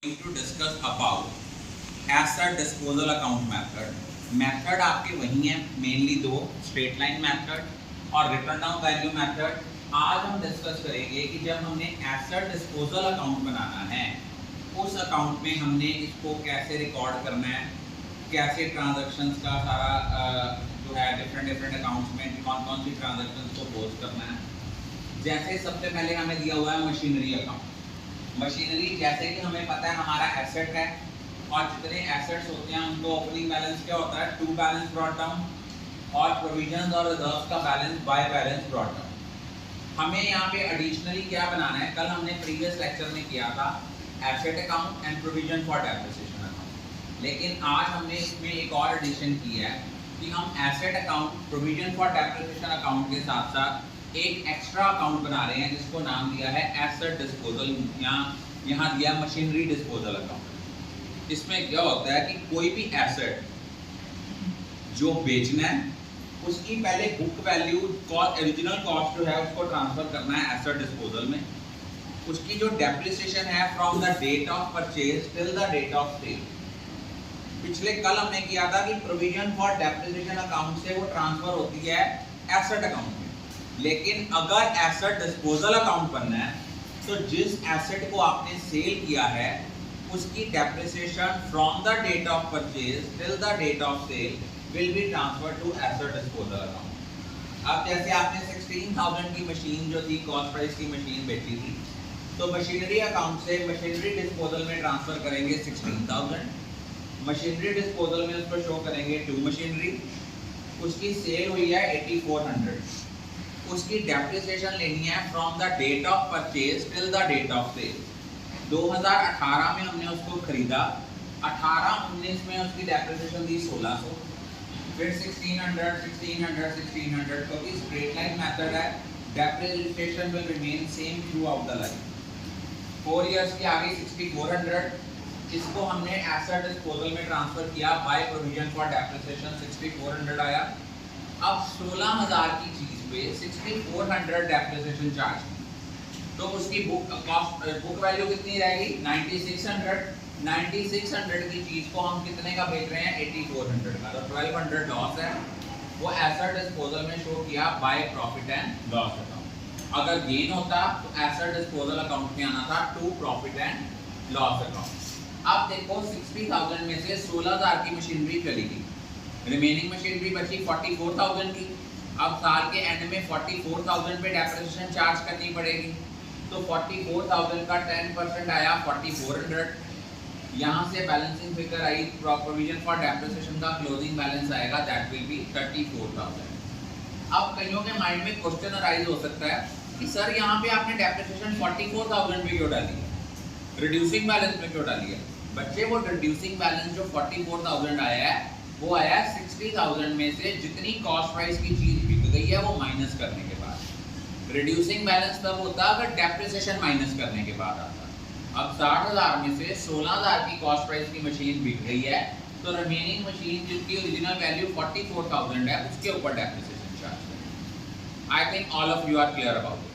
to discuss about asset disposal account method. Method आपके वही हैं, मेनली दो, स्ट्रेट लाइन मेथड और रिटर्न डाउन वैल्यू मेथड। आज हम डिस्कस करेंगे कि जब हमने एसेट डिस्पोजल अकाउंट बनाना है, उस अकाउंट में हमने इसको कैसे रिकॉर्ड करना है, कैसे ट्रांजैक्शंस का सारा जो है डिफरेंट अकाउंट्स में कौन कौन सी ट्रांजैक्शंस को पोस्ट करना है। जैसे सबसे पहले हमें दिया हुआ है मशीनरी अकाउंट। मशीनरी जैसे कि हमें पता है हमारा एसेट है, और जितने एसेट्स होते हैं उनको ओपनिंग बैलेंस क्या होता है, टू बैलेंस ब्रॉट डाउन, और प्रोविजंस और रिजर्व्स का balance by balance brought down. हमें यहाँ पे एडिशनली क्या बनाना है, कल हमने प्रीवियस लेक्चर में किया था asset account and provision for depreciation account, लेकिन आज हमने इसमें एक और एडिशन किया है कि हम asset account provision for depreciation account के साथ साथ एक एक्स्ट्रा अकाउंट बना रहे हैं जिसको नाम दिया है एसेट डिस्पोजल, यहाँ दिया मशीनरी डिस्पोजल अकाउंट। इसमें क्या होता है कि कोई भी एसेट जो बेचना है उसकी पहले बुक वैल्यू ओरिजिनल कॉस्ट जो है उसको ट्रांसफर करना है एसेट डिस्पोजल में। उसकी जो डेप्रिसिएशन है from the date of purchase till the date of sale. पिछले कल हमने किया था कि प्रोविजन फॉर डेप्रिसिएशन अकाउंट से वो ट्रांसफर होती है एसेट अकाउंट में, लेकिन अगर एसेट डिस्पोजल अकाउंट बनना है तो जिस एसेट को आपने सेल किया है उसकी depreciation from the date of purchase till the date of sale will be transfer to asset disposal account. अब जैसे आपने 16,000 की मशीन जो थी, कॉस्ट प्राइस की मशीन बेची थी, तो मशीनरी अकाउंट से मशीनरी डिस्पोजल में ट्रांसफर करेंगे 16,000, मशीनरी डिस्पोजल में उसको शो करेंगे टू मशीनरी, उसकी सेल हुई है 8400, उसकी डेप्रिसिएशन लेनी है from the date of purchase till the date of sale. 2018 में हमने उसको खरीदा, 18-19 में उसकी डेप्रिसिएशन दी 1600, फिर 1600 क्योंकि स्ट्रेट लाइन मेथड है, depreciation will remain same through out the line. 4 years की आगे 6400, इसको हमने एसेट डिस्पोजल में ट्रांसफर किया बाय प्रोविजन फॉर डेप्रिसिएशन, 6400 आया। अब 16,000 की चीज पे 6400 डेप्रिसिएशन चार्ज, तो उसकी बुक वैल्यू कितनी रहेगी 9600 की चीज को हम कितने का बेच रहे हैं 8400 का, तो 1200 लॉस है। वो एसेट डिस्पोजल में शो किया by profit and loss account. अगर गेन होता तो एसेट डिस्पोजल अकाउंट में आना था to profit and loss account. अब देखो 60,000 में से 16,000 की मशीनरी चली गई, रिमेनिंग मशीनरी बची 44,000 की। अब साल के एंड में 44,000 पे डेप्रिसिएशन चार्ज करनी पड़ेगी, तो 44,000 का 10% आया 4400। यहाँ से balancing figure I, provision for depreciation का क्लोजिंग बैलेंस आएगा, दैट विल बी 34,000। अब कईयों के माइंड में क्वेश्चन अराइज हो सकता है कि सर यहाँ पे आपने डेप्रिसिएशन 44,000 पे क्यों डाली है, रिड्यूसिंग बैलेंस में क्यों डाली है। बच्चे वो रिड्यूसिंग बैलेंस जो 44,000 आया है वो आया 60,000 में से जितनी कॉस्ट प्राइस की चीज बिक गई है वो माइनस करने के बाद। रिड्यूसिंग बैलेंस तब होता अगर डेप्रिसिएशन माइनस करने के बाद आता। अब 60,000 में से 16,000 की कॉस्ट प्राइस की मशीन बिक गई है, तो रिमेनिंग मशीन जिसकी ओरिजिनल वैल्यू 44,000 है उसके ऊपर डेप्रिसिएशन चार्ज करें। I think all of you are clear about it.